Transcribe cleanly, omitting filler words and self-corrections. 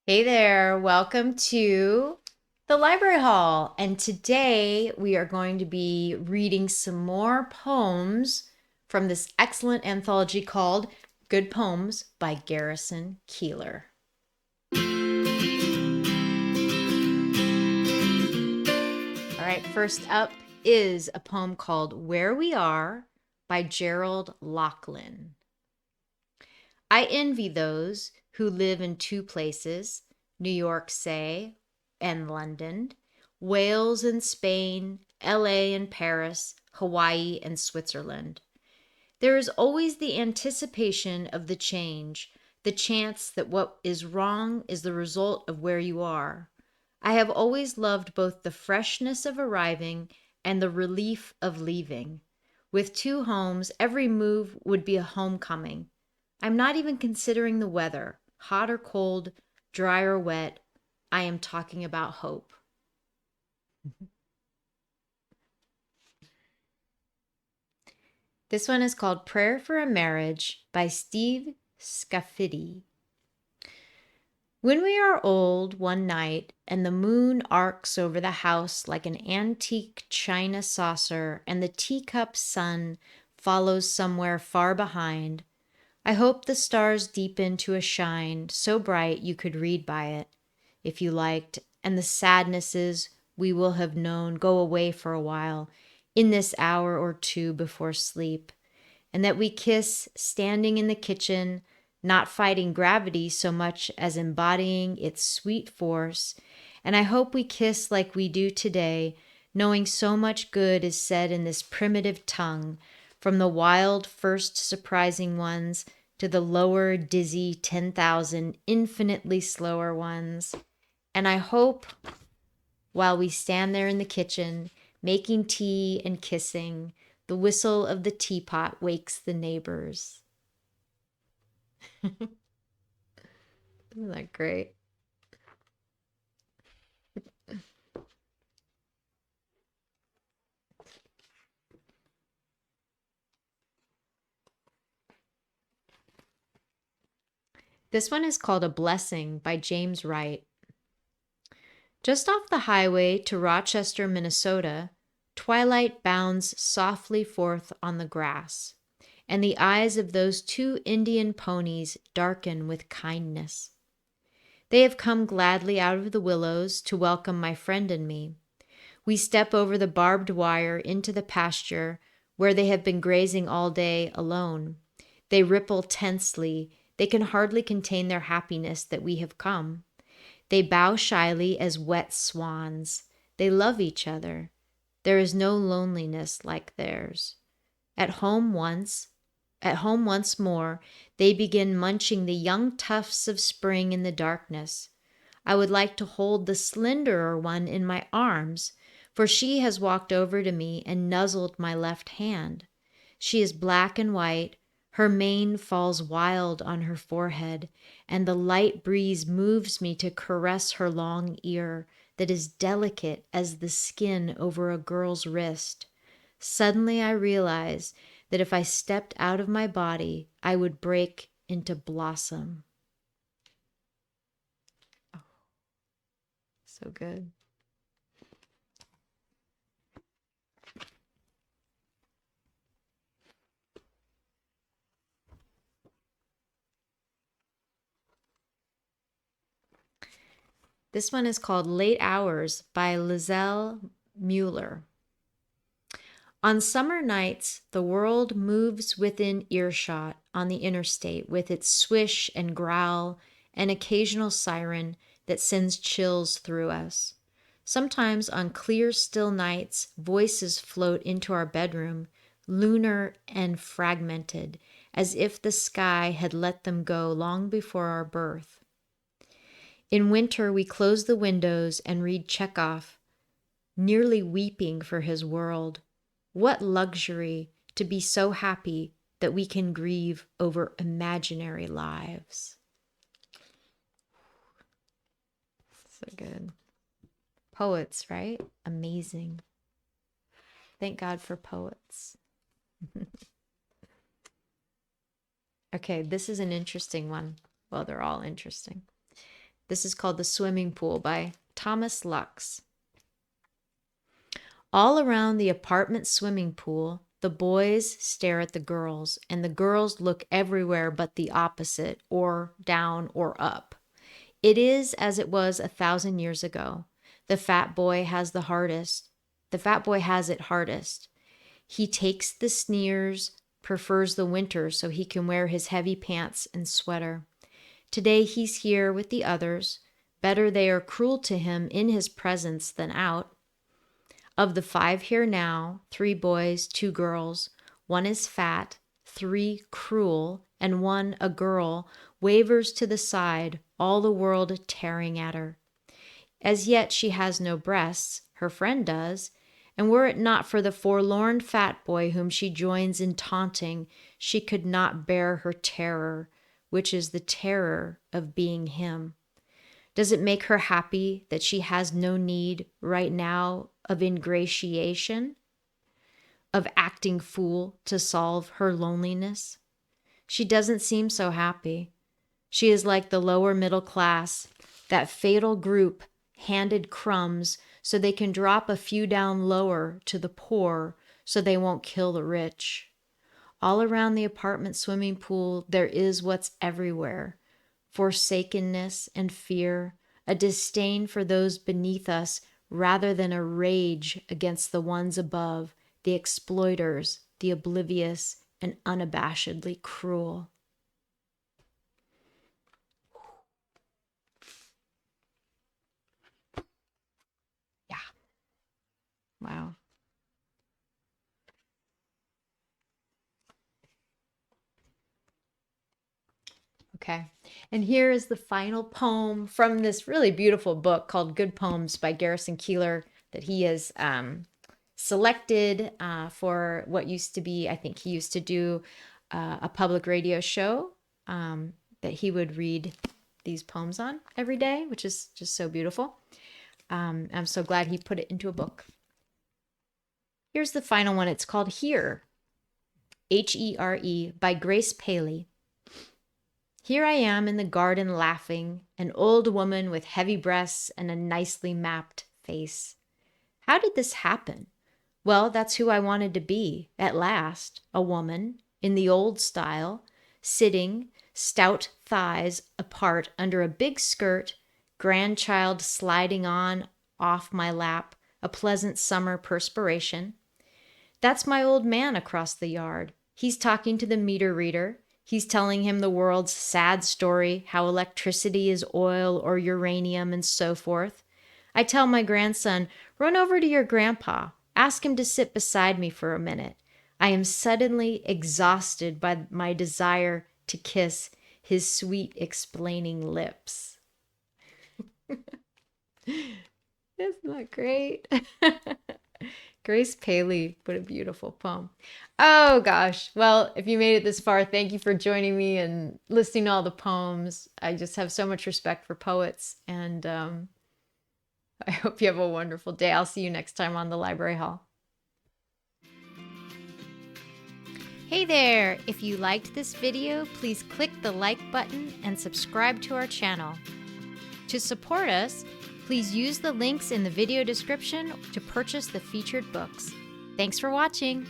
Hey there, welcome to the Library Hall. And today we are going to be reading some more poems from this excellent anthology called Good Poems by Garrison Keillor. All right, first up is a poem called Where We Are by Gerald Lachlan. I envy those who live in two places, New York, say, and London, Wales and Spain, LA and Paris, Hawaii and Switzerland. There is always the anticipation of the change, the chance that what is wrong is the result of where you are. I have always loved both the freshness of arriving and the relief of leaving. With two homes, every move would be a homecoming. I'm not even considering the weather, hot or cold, dry or wet. I am talking about hope. This one is called Prayer for a Marriage by Steve Scafidi. When we are old one night and the moon arcs over the house like an antique china saucer and the teacup sun follows somewhere far behind, I hope the stars deepen to a shine so bright you could read by it, if you liked, and the sadnesses we will have known go away for a while in this hour or two before sleep, and that we kiss standing in the kitchen, not fighting gravity so much as embodying its sweet force. And I hope we kiss like we do today, knowing so much good is said in this primitive tongue, from the wild first surprising ones to the lower dizzy 10,000 infinitely slower ones. And I hope while we stand there in the kitchen, making tea and kissing, the whistle of the teapot wakes the neighbors. Isn't that great? This one is called A Blessing by James Wright. Just off the highway to Rochester, Minnesota, twilight bounds softly forth on the grass, and the eyes of those two Indian ponies darken with kindness. They have come gladly out of the willows to welcome my friend and me. We step over the barbed wire into the pasture where they have been grazing all day alone. They ripple tensely. They can hardly contain their happiness that we have come. They bow shyly as wet swans. They love each other. There is no loneliness like theirs. At home once, at home once more, they begin munching the young tufts of spring in the darkness. I would like to hold the slenderer one in my arms, for she has walked over to me and nuzzled my left hand. She is black and white, her mane falls wild on her forehead, and the light breeze moves me to caress her long ear that is delicate as the skin over a girl's wrist. Suddenly I realize that if I stepped out of my body, I would break into blossom. Oh, so good. This one is called Late Hours by Lizelle Mueller. On summer nights, the world moves within earshot on the interstate with its swish and growl and occasional siren that sends chills through us. Sometimes on clear, still nights, voices float into our bedroom, lunar and fragmented, as if the sky had let them go long before our birth. In winter, we close the windows and read Chekhov, nearly weeping for his world. What luxury to be so happy that we can grieve over imaginary lives. So good. Poets, right? Amazing. Thank God for poets. Okay, this is an interesting one. Well, they're all interesting. This is called The Swimming Pool by Thomas Lux. All around the apartment swimming pool, the boys stare at the girls, and the girls look everywhere but the opposite, or down or up. It is as it was 1,000 years ago. The fat boy has the hardest. The fat boy has it hardest. He takes the sneers, prefers the winter so he can wear his heavy pants and sweater. Today he's here with the others. Better they are cruel to him in his presence than out. Of the 5 here now, 3 boys, 2 girls. 1 is fat, 3 cruel, and 1, a girl, wavers to the side, all the world tearing at her. As yet she has no breasts, her friend does, and were it not for the forlorn fat boy whom she joins in taunting, she could not bear her terror, which is the terror of being him. Does it make her happy that she has no need right now of ingratiation, of acting fool to solve her loneliness? She doesn't seem so happy. She is like the lower middle class, that fatal group handed crumbs so they can drop a few down lower to the poor so they won't kill the rich. All around the apartment swimming pool, there is what's everywhere: forsakenness and fear, a disdain for those beneath us rather than a rage against the ones above, the exploiters, the oblivious, and unabashedly cruel. Yeah. Wow. Okay. And here is the final poem from this really beautiful book called Good Poems by Garrison Keillor that he has selected for what used to be, I think he used to do a public radio show that he would read these poems on every day, which is just so beautiful. I'm so glad he put it into a book. Here's the final one. It's called Here, Here, by Grace Paley. Here I am in the garden laughing, an old woman with heavy breasts and a nicely mapped face. How did this happen? Well, that's who I wanted to be, at last, a woman, in the old style, sitting, stout thighs apart under a big skirt, grandchild sliding on off my lap, a pleasant summer perspiration. That's my old man across the yard. He's talking to the meter reader. He's telling him the world's sad story, how electricity is oil or uranium and so forth. I tell my grandson, run over to your grandpa. Ask him to sit beside me for a minute. I am suddenly exhausted by my desire to kiss his sweet explaining lips. Isn't that great? Grace Paley, what a beautiful poem. Oh gosh. Well, if you made it this far, thank you for joining me and listening to all the poems. I just have so much respect for poets, and I hope you have a wonderful day. I'll see you next time on the Library Hall. Hey there! If you liked this video, please click the like button and subscribe to our channel. To support us, please use the links in the video description to purchase the featured books. Thanks for watching!